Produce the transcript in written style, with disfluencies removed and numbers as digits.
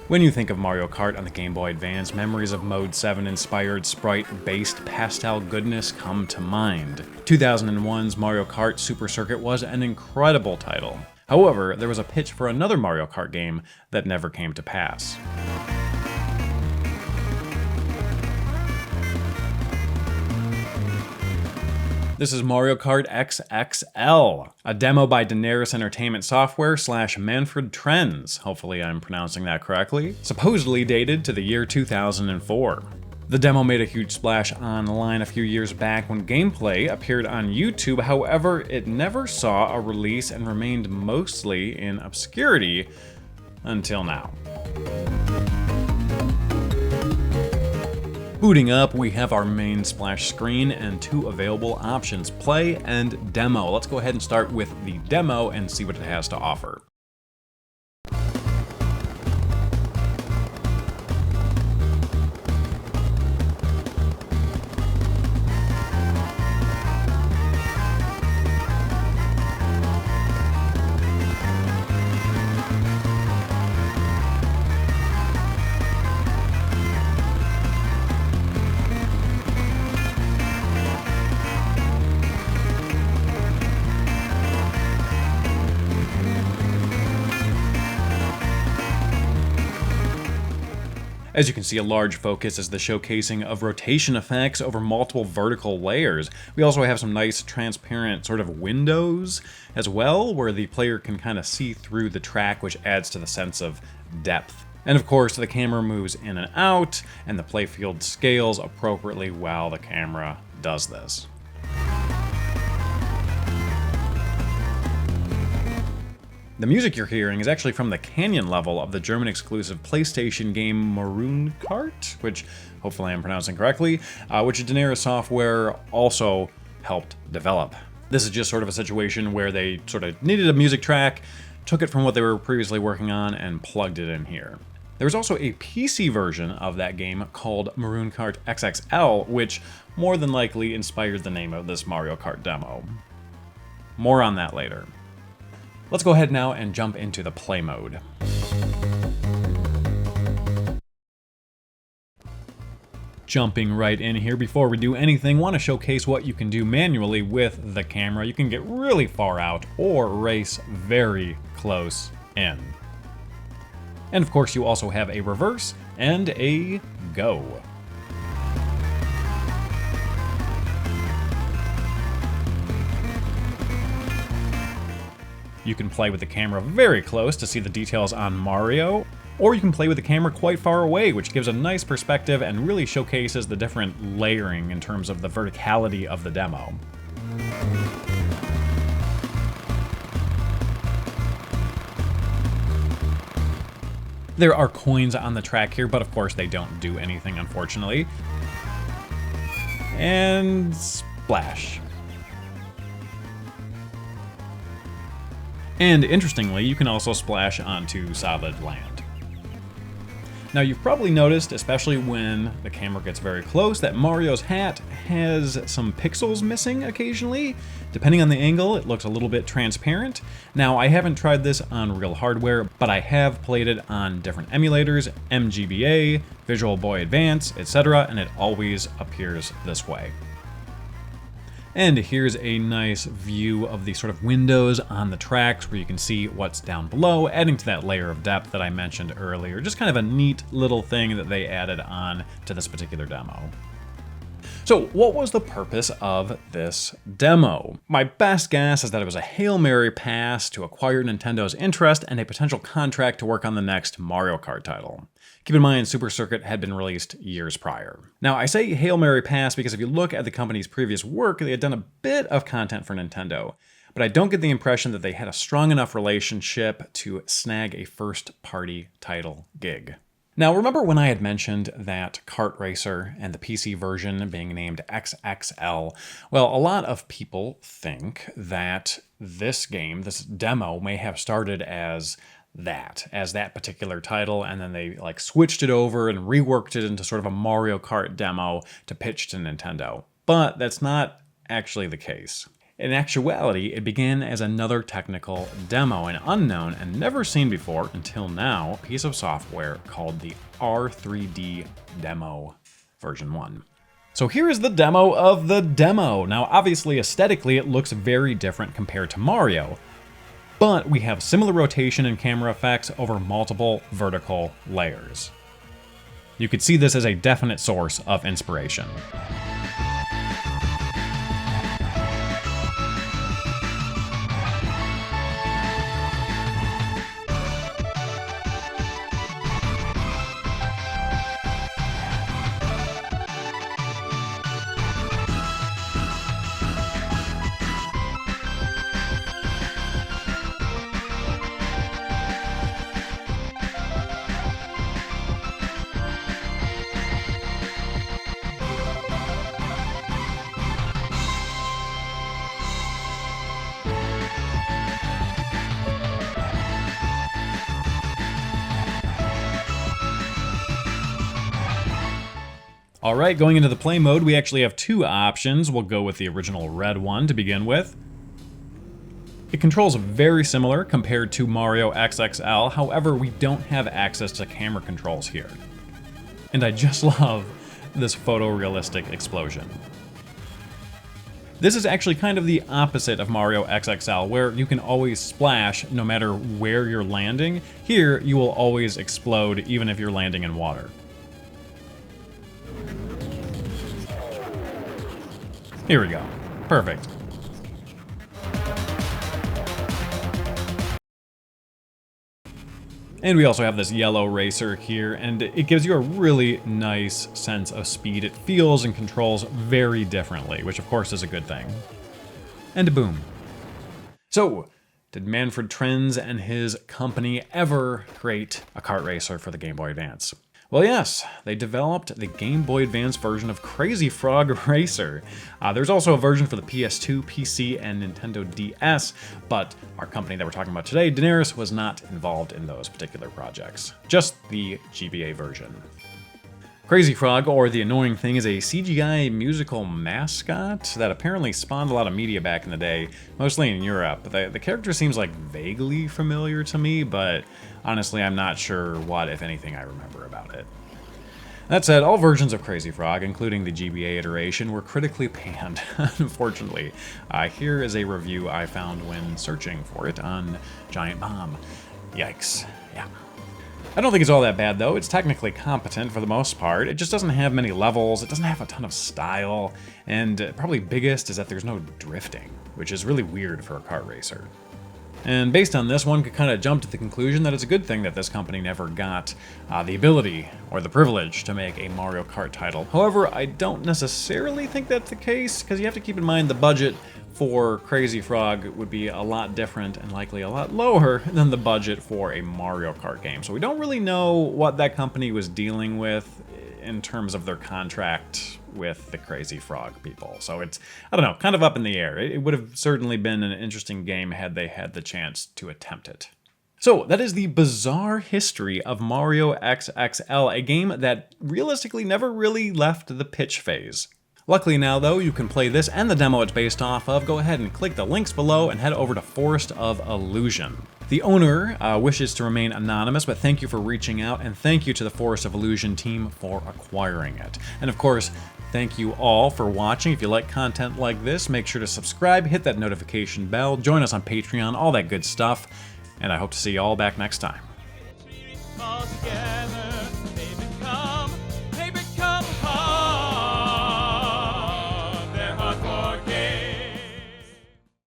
When you think of Mario Kart on the Game Boy Advance, memories of Mode 7-inspired sprite-based pastel goodness come to mind. 2001's Mario Kart Super Circuit was an incredible title. However, there was a pitch for another Mario Kart game that never came to pass. This is Mario Kart XXL, a demo by Denaris Entertainment Software / Manfred Trenz, hopefully I'm pronouncing that correctly, supposedly dated to the year 2004. The demo made a huge splash online a few years back when gameplay appeared on YouTube, however, it never saw a release and remained mostly in obscurity until now. Booting up, we have our main splash screen and two available options, play and demo. Let's go ahead and start with the demo and see what it has to offer. As you can see, a large focus is the showcasing of rotation effects over multiple vertical layers. We also have some nice transparent sort of windows as well, where the player can kind of see through the track, which adds to the sense of depth. And of course, the camera moves in and out, and the playfield scales appropriately while the camera does this. The music you're hearing is actually from the Canyon level of the German-exclusive PlayStation game Maroon Kart, which hopefully I'm pronouncing correctly, which Denaris Software also helped develop. This is just sort of a situation where they sort of needed a music track, took it from what they were previously working on, and plugged it in here. There's also a PC version of that game called Maroon Kart XXL, which more than likely inspired the name of this Mario Kart demo. More on that later. Let's go ahead now and jump into the play mode. Jumping right in here, before we do anything, want to showcase what you can do manually with the camera. You can get really far out or race very close in. And of course, you also have a reverse and a go. You can play with the camera very close to see the details on Mario, or you can play with the camera quite far away, which gives a nice perspective and really showcases the different layering in terms of the verticality of the demo. There are coins on the track here, but of course they don't do anything, unfortunately. And splash. And interestingly, you can also splash onto solid land. Now you've probably noticed, especially when the camera gets very close, that Mario's hat has some pixels missing occasionally. Depending on the angle, it looks a little bit transparent. Now I haven't tried this on real hardware, but I have played it on different emulators, MGBA, Visual Boy Advance, etc., and it always appears this way. And here's a nice view of the sort of windows on the tracks where you can see what's down below, adding to that layer of depth that I mentioned earlier. Just kind of a neat little thing that they added on to this particular demo. So what was the purpose of this demo? My best guess is that it was a Hail Mary pass to acquire Nintendo's interest and a potential contract to work on the next Mario Kart title. Keep in mind, Super Circuit had been released years prior. Now, I say Hail Mary pass because if you look at the company's previous work, they had done a bit of content for Nintendo, but I don't get the impression that they had a strong enough relationship to snag a first-party title gig. Now, remember when I had mentioned that Kart Racer and the PC version being named XXL? Well, a lot of people think that this game, this demo, may have started as that particular title, and then they like switched it over and reworked it into sort of a Mario Kart demo to pitch to Nintendo. But that's not actually the case. In actuality, it began as another technical demo, an unknown and never seen before until now piece of software called the R3D-Demo V1. So here is the demo of the demo. Now obviously aesthetically it looks very different compared to Mario, but we have similar rotation and camera effects over multiple vertical layers. You could see this as a definite source of inspiration. Alright, going into the play mode, we actually have two options. We'll go with the original red one to begin with. It controls very similar compared to Mario XXL, however, we don't have access to camera controls here. And I just love this photorealistic explosion. This is actually kind of the opposite of Mario XXL, where you can always splash no matter where you're landing. Here, you will always explode even if you're landing in water. Here we go. Perfect. And we also have this yellow racer here, and it gives you a really nice sense of speed. It feels and controls very differently, which of course is a good thing. And boom. So, did Manfred Trenz and his company ever create a kart racer for the Game Boy Advance? Well, yes, they developed the Game Boy Advance version of Crazy Frog Racer. There's also a version for the PS2, PC, and Nintendo DS, but our company that we're talking about today, Denaris, was not involved in those particular projects. Just the GBA version. Crazy Frog, or The Annoying Thing, is a CGI musical mascot that apparently spawned a lot of media back in the day, mostly in Europe. The character seems like vaguely familiar to me, but honestly I'm not sure what, if anything, I remember about it. That said, all versions of Crazy Frog, including the GBA iteration, were critically panned, unfortunately. Here is a review I found when searching for it on Giant Bomb. Yikes. Yeah. I don't think it's all that bad, though. It's technically competent for the most part. It just doesn't have many levels, it doesn't have a ton of style, and probably biggest is that there's no drifting, which is really weird for a kart racer. And based on this, one could kind of jump to the conclusion that it's a good thing that this company never got the ability or the privilege to make a Mario Kart title. However, I don't necessarily think that's the case, because you have to keep in mind the budget for Crazy Frog would be a lot different and likely a lot lower than the budget for a Mario Kart game. So we don't really know what that company was dealing with in terms of their contract with the Crazy Frog people. So it's, I don't know, kind of up in the air. It would have certainly been an interesting game had they had the chance to attempt it. So that is the bizarre history of Mario XXL, a game that realistically never really left the pitch phase. Luckily now, though, you can play this and the demo it's based off of. Go ahead and click the links below and head over to Forest of Illusion. The owner wishes to remain anonymous, but thank you for reaching out, and thank you to the Forest of Illusion team for acquiring it. And of course, thank you all for watching. If you like content like this, make sure to subscribe, hit that notification bell, join us on Patreon, all that good stuff, and I hope to see you all back next time.